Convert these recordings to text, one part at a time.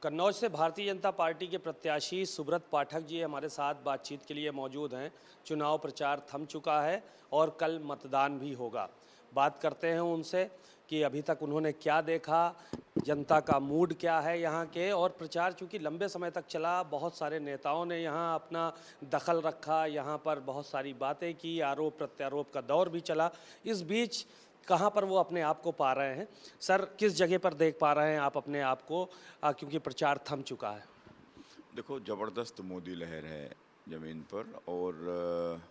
कन्नौज से भारतीय जनता पार्टी के प्रत्याशी सुब्रत पाठक जी हमारे साथ बातचीत के लिए मौजूद हैं। चुनाव प्रचार थम चुका है और कल मतदान भी होगा। बात करते हैं उनसे कि अभी तक उन्होंने क्या देखा, जनता का मूड क्या है यहाँ के, और प्रचार चूँकि लंबे समय तक चला, बहुत सारे नेताओं ने यहाँ अपना दखल रखा, यहाँ पर बहुत सारी बातें की, आरोप प्रत्यारोप का दौर भी चला। इस बीच कहाँ पर वो अपने आप को पा रहे हैं? सर, किस जगह पर देख पा रहे हैं आप अपने आप को, क्योंकि प्रचार थम चुका है? देखो, ज़बरदस्त मोदी लहर है ज़मीन पर। और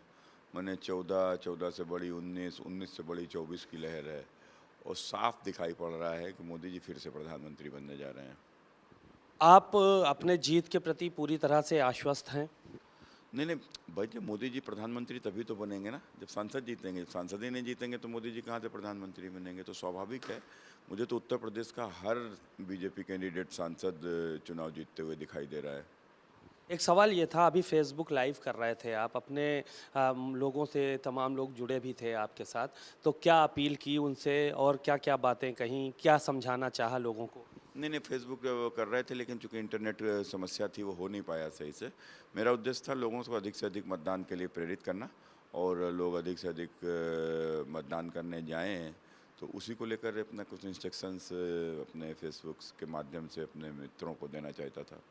मैंने 14 से बड़ी 19 से बड़ी 24 की लहर है। और साफ दिखाई पड़ रहा है कि मोदी जी फिर से प्रधानमंत्री बनने जा रहे हैं। आप अपने जीत के प्रति पूरी तरह से आश्वस्त हैं? नहीं नहीं, भाई जब मोदी जी प्रधानमंत्री तभी तो बनेंगे ना, जब सांसद जीतेंगे। जब सांसद ही नहीं जीतेंगे तो मोदी जी कहाँ से प्रधानमंत्री बनेंगे? तो स्वाभाविक है। मुझे तो उत्तर प्रदेश का हर बीजेपी कैंडिडेट सांसद चुनाव जीतते हुए दिखाई दे रहा है। एक सवाल ये था, अभी फेसबुक लाइव कर रहे थे आप, अपने लोगों से, तमाम लोग जुड़े भी थे आपके साथ, तो क्या अपील की उनसे और क्या क्या बातें कहीं, क्या समझाना चाहा लोगों को? नहीं नहीं, फेसबुक कर रहे थे, लेकिन चूंकि इंटरनेट समस्या थी, वो हो नहीं पाया सही से। मेरा उद्देश्य था लोगों को अधिक से अधिक मतदान के लिए प्रेरित करना, और लोग अधिक से अधिक मतदान करने जाएं। तो उसी को लेकर अपना कुछ इंस्ट्रक्शंस अपने फेसबुक के माध्यम से अपने मित्रों को देना चाहता था।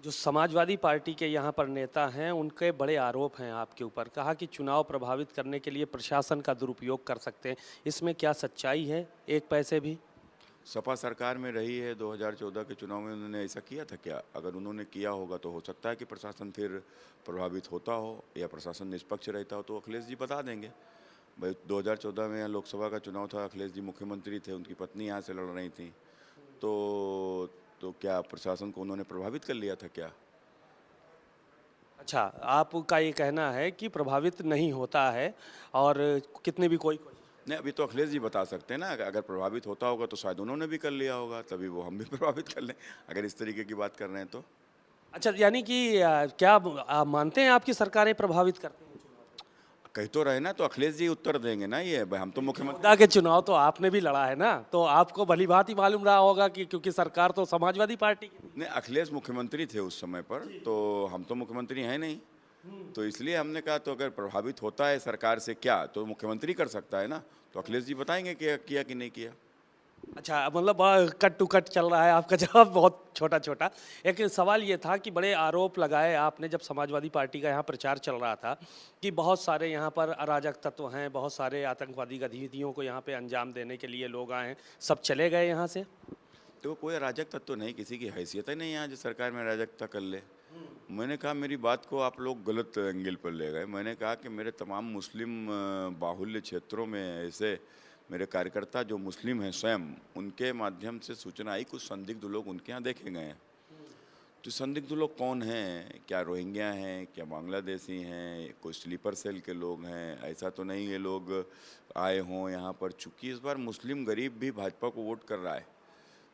जो समाजवादी पार्टी के यहाँ पर नेता हैं, उनके बड़े आरोप हैं आपके ऊपर। कहा कि चुनाव प्रभावित करने के लिए प्रशासन का दुरुपयोग कर सकते हैं। इसमें क्या सच्चाई है, एक पैसे भी? सपा सरकार में रही है, 2014 के चुनाव में उन्होंने ऐसा किया था क्या? अगर उन्होंने किया होगा तो हो सकता है कि प्रशासन फिर प्रभावित होता हो, या प्रशासन निष्पक्ष रहता हो, तो अखिलेश जी बता देंगे। भाई 2014 में यहाँ लोकसभा का चुनाव था, अखिलेश जी मुख्यमंत्री थे, उनकी पत्नी यहाँ से लड़ रही थी। तो क्या प्रशासन को उन्होंने प्रभावित कर लिया था क्या? अच्छा, आपका ये कहना है कि प्रभावित नहीं होता है, और कितने भी कोई नहीं, अभी तो अखिलेश जी बता सकते हैं ना। अगर प्रभावित होता होगा तो शायद उन्होंने भी कर लिया होगा, तभी वो हम भी प्रभावित कर लें, अगर इस तरीके की बात कर रहे हैं तो। अच्छा, यानी कि क्या आप मानते हैं आपकी सरकारें प्रभावित करती हैं? कह तो रहे ना, तो अखिलेश जी उत्तर देंगे ना। ये भाई हम तो मुख्यमंत्री। चुनाव के चुनाव तो आपने भी लड़ा है ना, तो आपको भली भांति मालूम रहा होगा कि क्योंकि सरकार तो समाजवादी पार्टी की थी। नहीं, अखिलेश मुख्यमंत्री थे उस समय पर, तो हम तो मुख्यमंत्री हैं नहीं। तो इसलिए हमने कहा तो अगर प्रभावित होता है सरकार से क्या, तो मुख्यमंत्री कर सकता है ना। तो अखिलेश जी बताएंगे कि किया कि नहीं किया। अच्छा, मतलब कट टू कट चल रहा है आपका जवाब, बहुत छोटा छोटा। एक सवाल ये था कि बड़े आरोप लगाए आपने जब समाजवादी पार्टी का यहाँ प्रचार चल रहा था कि बहुत सारे यहाँ पर अराजक तत्व हैं, बहुत सारे आतंकवादी गतिविधियों को यहाँ पे अंजाम देने के लिए लोग आए हैं, सब चले गए यहाँ से? तो कोई अराजक तत्व तो नहीं, किसी की हैसियत ही नहीं यहाँ जो सरकार में अराजकता कर ले। मैंने कहा, मेरी बात को आप लोग गलत एंगल पर ले गए। मैंने कहा कि मेरे तमाम मुस्लिम बाहुल्य क्षेत्रों में ऐसे मेरे कार्यकर्ता जो मुस्लिम हैं स्वयं, उनके माध्यम से सूचना आई, कुछ संदिग्ध लोग उनके यहाँ देखे गए हैं। तो संदिग्ध लोग कौन हैं? क्या रोहिंग्या हैं, क्या बांग्लादेशी हैं, कोई स्लीपर सेल के लोग हैं? ऐसा तो नहीं ये लोग आए हों यहाँ पर। चूँकि इस बार मुस्लिम गरीब भी भाजपा को वोट कर रहा है,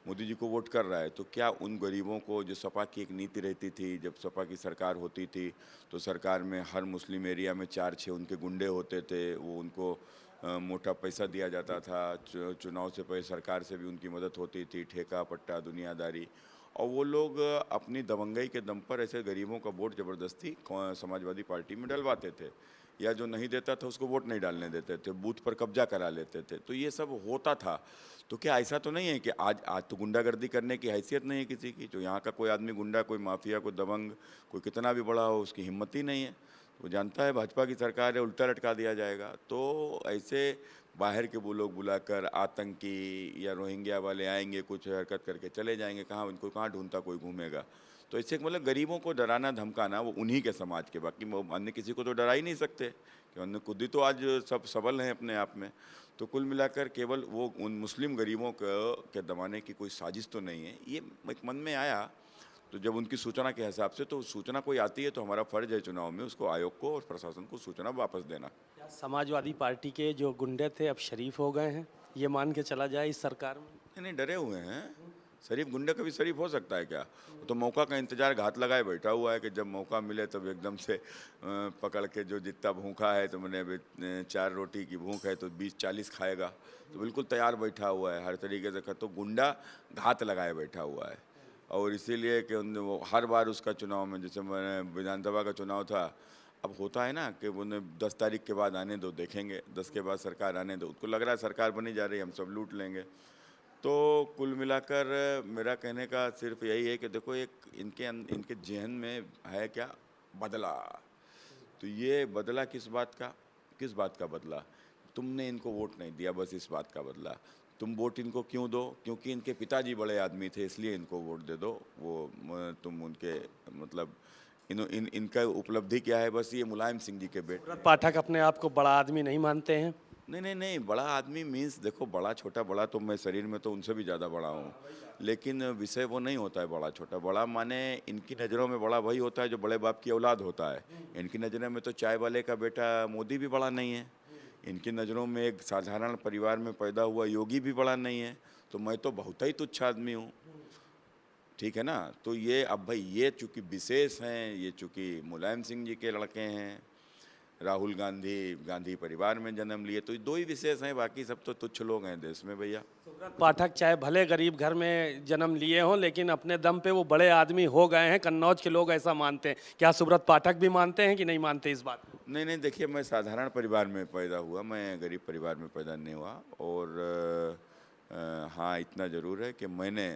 मोदी जी को वोट कर रहा है, तो क्या उन गरीबों को, जो सपा की एक नीति रहती थी, जब सपा की सरकार होती थी तो सरकार में हर मुस्लिम एरिया में 4-6 उनके गुंडे होते थे, वो उनको मोटा पैसा दिया जाता था, चुनाव से पहले सरकार से भी उनकी मदद होती थी, ठेका पट्टा दुनियादारी, और वो लोग अपनी दबंगई के दम पर ऐसे गरीबों का वोट ज़बरदस्ती समाजवादी पार्टी में डलवाते थे, या जो नहीं देता था उसको वोट नहीं डालने देते थे, बूथ पर कब्जा करा लेते थे। तो ये सब होता था। तो क्या ऐसा तो नहीं है कि आज तो गुंडागर्दी करने की हैसियत नहीं है किसी की? जो यहाँ का कोई आदमी गुंडा, कोई माफिया, कोई दबंग, कोई कितना भी बड़ा हो, उसकी हिम्मत ही नहीं है। वो जानता है भाजपा की सरकार है, उल्टा लटका दिया जाएगा। तो ऐसे बाहर के वो लोग बुलाकर आतंकी या रोहिंग्या वाले आएंगे, कुछ हरकत करके चले जाएंगे, कहाँ उनको कहाँ ढूंढता कोई घूमेगा। तो इससे मतलब गरीबों को डराना धमकाना वो उन्हीं के समाज के, बाकी वो अन्य किसी को तो डरा ही नहीं सकते, कि अन्य खुद ही तो आज सब सबल हैं अपने आप में। तो कुल मिलाकर केवल वो उन मुस्लिम गरीबों के दबाने की कोई साजिश तो नहीं है, ये एक मन में आया। तो जब उनकी सूचना के हिसाब से, तो सूचना कोई आती है तो हमारा फ़र्ज़ है चुनाव में उसको, आयोग को और प्रशासन को सूचना वापस देना। क्या समाजवादी पार्टी के जो गुंडे थे अब शरीफ हो गए हैं, ये मान के चला जाए इस सरकार में? नहीं, डरे हुए हैं। शरीफ गुंडा कभी शरीफ हो सकता है क्या? वो तो मौका का इंतजार घात लगाए बैठा हुआ है कि जब मौका मिले तब एकदम से पकड़ के, जो जितना भूखा है, तो मैंने अभी 4 रोटी की भूख है तो 20-40 खाएगा, तो बिल्कुल तैयार बैठा हुआ है हर तरीके से। तो गुंडा घात लगाए बैठा हुआ है। और इसीलिए कि वो हर बार उसका चुनाव में, जैसे मैंने विधानसभा का चुनाव था, अब होता है ना कि उन्हें 10 तारीख के बाद आने दो, देखेंगे 10 के बाद सरकार आने दो, उनको लग रहा है सरकार बनी जा रही है, हम सब लूट लेंगे। तो कुल मिलाकर मेरा कहने का सिर्फ यही है कि देखो, एक इनके जहन में है क्या, बदला। तो ये बदला किस बात का बदला? तुमने इनको वोट नहीं दिया, बस इस बात का बदला। तुम वोट इनको क्यों दो? क्योंकि इनके पिताजी बड़े आदमी थे, इसलिए इनको वोट दे दो। तुम उनके मतलब इनका उपलब्धि क्या है? बस ये मुलायम सिंह जी के बेटे। सुब्रत पाठक अपने आप को बड़ा आदमी नहीं मानते हैं? नहीं, बड़ा आदमी मीन्स देखो, बड़ा छोटा, बड़ा तो मैं शरीर में तो उनसे भी ज़्यादा बड़ा हूँ, लेकिन विषय वो नहीं होता है बड़ा छोटा। बड़ा माने इनकी नज़रों में बड़ा वही होता है जो बड़े बाप की औलाद होता है। इनकी नज़रों में तो चाय वाले का बेटा मोदी भी बड़ा नहीं है। इनकी नज़रों में एक साधारण परिवार में पैदा हुआ योगी भी बड़ा नहीं है। तो मैं तो बहुत ही तुच्छ आदमी हूँ, ठीक है ना। तो ये अब भाई, ये चूँकि विशेष हैं, ये चूँकि मुलायम सिंह जी के लड़के हैं, राहुल गांधी परिवार में जन्म लिए, तो दो ही विशेष हैं, बाकी सब तो तुच्छ लोग हैं देश में भैया। सुब्रत पाठक चाहे भले गरीब घर में जन्म लिए हों, लेकिन अपने दम पे वो बड़े आदमी हो गए हैं, कन्नौज के लोग ऐसा मानते हैं। क्या सुब्रत पाठक भी मानते हैं कि नहीं मानते इस बात को? नहीं, देखिए, मैं साधारण परिवार में पैदा हुआ, मैं गरीब परिवार में पैदा नहीं हुआ। और हाँ, इतना ज़रूर है कि मैंने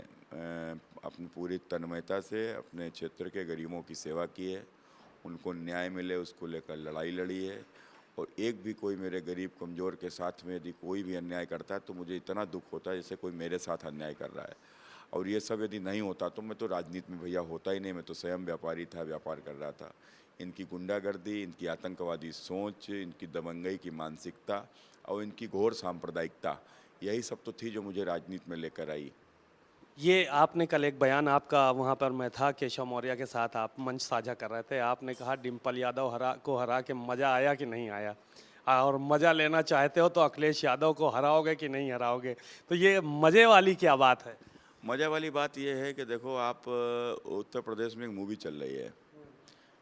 अपनी पूरी तन्मयता से अपने क्षेत्र के गरीबों की सेवा की है, उनको न्याय मिले उसको लेकर लड़ाई लड़ी है। और एक भी कोई मेरे गरीब कमज़ोर के साथ में यदि कोई भी अन्याय करता है तो मुझे इतना दुख होता है जैसे कोई मेरे साथ अन्याय कर रहा है। और ये सब यदि नहीं होता तो मैं तो राजनीति में भैया होता ही नहीं, मैं तो स्वयं व्यापारी था, व्यापार कर रहा था। इनकी गुंडागर्दी, इनकी आतंकवादी सोच, इनकी दबंगई की मानसिकता और इनकी घोर सांप्रदायिकता, यही सब तो थी जो मुझे राजनीति में लेकर आई। ये आपने कल एक बयान, आपका वहाँ पर मैं था, केशव मौर्य के साथ आप मंच साझा कर रहे थे, आपने कहा डिम्पल यादव को हरा के मज़ा आया कि नहीं आया, और मज़ा लेना चाहते हो तो अखिलेश यादव को हराओगे कि नहीं हराओगे। तो ये मज़े वाली क्या बात है? मज़ा वाली बात यह है कि देखो, आप उत्तर प्रदेश में एक मूवी चल रही है।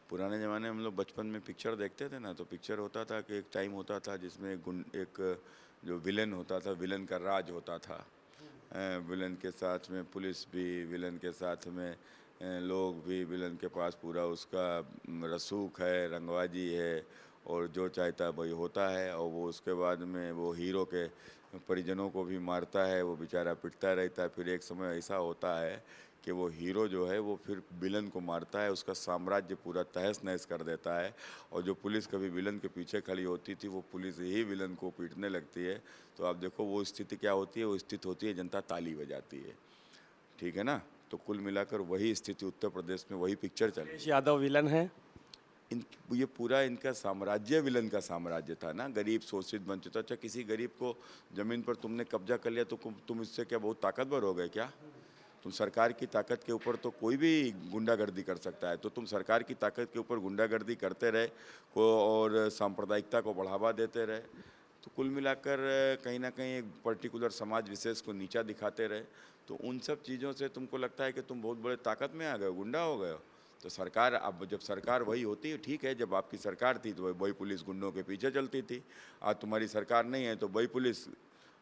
पुराने ज़माने में हम लोग बचपन में पिक्चर देखते थे ना, तो पिक्चर होता था कि एक टाइम होता था जिसमें एक जो विलन होता था, विलन का राज होता था। विलन के साथ में पुलिस भी, विलन के साथ में लोग भी, विलन के पास पूरा उसका रसूख है, रंगबाजी है, और जो चाहता है वही होता है। और वो उसके बाद में वो हीरो के परिजनों को भी मारता है, वो बेचारा पिटता रहता है। फिर एक समय ऐसा होता है कि वो हीरो जो है वो फिर विलन को मारता है, उसका साम्राज्य पूरा तहस नहस कर देता है। और जो पुलिस कभी विलन के पीछे खड़ी होती थी, वो पुलिस ही विलन को पीटने लगती है। तो आप देखो वो स्थिति क्या होती है, वो स्थिति होती है जनता ताली बजाती है, ठीक है ना। तो कुल मिलाकर वही स्थिति उत्तर प्रदेश में, वही पिक्चर चल रही है। अखिलेश यादव विलन है? ये पूरा इनका साम्राज्य विलन का साम्राज्य था ना। गरीब शोषित वंचित, अच्छा किसी गरीब को ज़मीन पर तुमने कब्जा कर लिया तो तुम इससे क्या बहुत ताकतवर हो गए क्या? तुम सरकार की ताकत के ऊपर तो कोई भी गुंडागर्दी कर सकता है, तो तुम सरकार की ताकत के ऊपर गुंडागर्दी करते रहे और सांप्रदायिकता को बढ़ावा देते रहे, तो कुल मिलाकर कहीं ना कहीं एक पर्टिकुलर समाज विशेष को नीचा दिखाते रहे। तो उन सब चीज़ों से तुमको लगता है कि तुम बहुत बड़े ताकत में आ गए हो, गुंडा हो गए हो। तो सरकार, अब जब सरकार वही होती है, ठीक है, जब आपकी सरकार थी तो वही पुलिस गुंडों के पीछे चलती थी। आज तुम्हारी सरकार नहीं है तो वही पुलिस,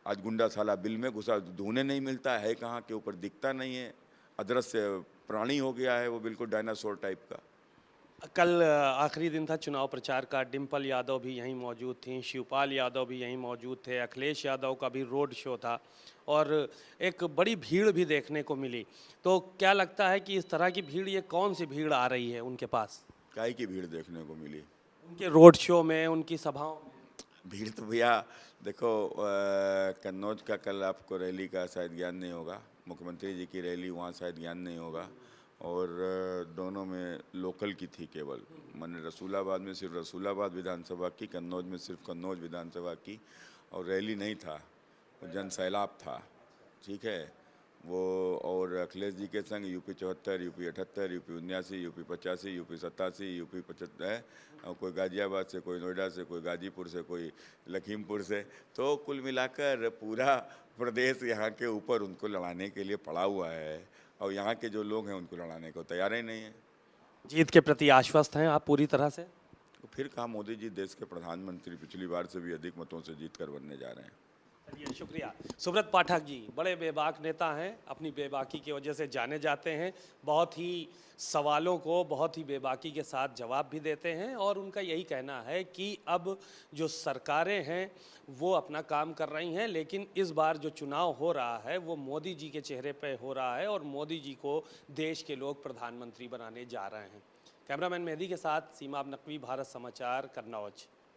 आज गुंडा साला बिल में घुसा, ढूंढने नहीं मिलता है, कहाँ के ऊपर दिखता नहीं है, अदृश्य प्राणी हो गया है वो, बिल्कुल डायनासोर टाइप का। कल आखिरी दिन था चुनाव प्रचार का, डिम्पल यादव भी यहीं मौजूद थी, शिवपाल यादव भी यहीं मौजूद थे, अखिलेश यादव का भी रोड शो था और एक बड़ी भीड़ भी देखने को मिली। तो क्या लगता है कि इस तरह की भीड़, ये कौन सी भीड़ आ रही है उनके पास? काहे की भीड़ देखने को मिली? उनके रोड शो में, उनकी सभाओं में? भीड़ तो भैया देखो, कन्नौज का कल आपको रैली का शायद ज्ञान नहीं होगा, मुख्यमंत्री जी की रैली वहाँ शायद ज्ञान नहीं होगा। और दोनों में लोकल की थी केवल, मैंने रसूलाबाद में सिर्फ रसूलाबाद विधानसभा की, कन्नौज में सिर्फ कन्नौज विधानसभा की। और रैली नहीं था, जन सैलाब था, ठीक है वो। और अखिलेश जी के संग UP 74, UP 78, UP 79, UP 85, UP 87, UP 75, और कोई गाजियाबाद से, कोई नोएडा से, कोई गाजीपुर से, कोई लखीमपुर से। तो कुल मिलाकर पूरा प्रदेश यहाँ के ऊपर उनको लड़ाने के लिए पड़ा हुआ है, और यहाँ के जो लोग हैं उनको लड़ाने को तैयार ही नहीं है। जीत के प्रति आश्वस्त हैं आप पूरी तरह से? तो फिर कहा मोदी जी देश के प्रधानमंत्री पिछली बार से भी अधिक मतों से जीत कर बनने जा रहे हैं। चलिए शुक्रिया। सुब्रत पाठक जी बड़े बेबाक नेता हैं, अपनी बेबाकी की वजह से जाने जाते हैं। बहुत ही सवालों को बहुत ही बेबाकी के साथ जवाब भी देते हैं और उनका यही कहना है कि अब जो सरकारें हैं वो अपना काम कर रही हैं, लेकिन इस बार जो चुनाव हो रहा है वो मोदी जी के चेहरे पे हो रहा है और मोदी जी को देश के लोग प्रधानमंत्री बनाने जा रहे हैं। कैमरामैन मेहदी के साथ सीमा नकवी, भारत समाचार, कन्नौज।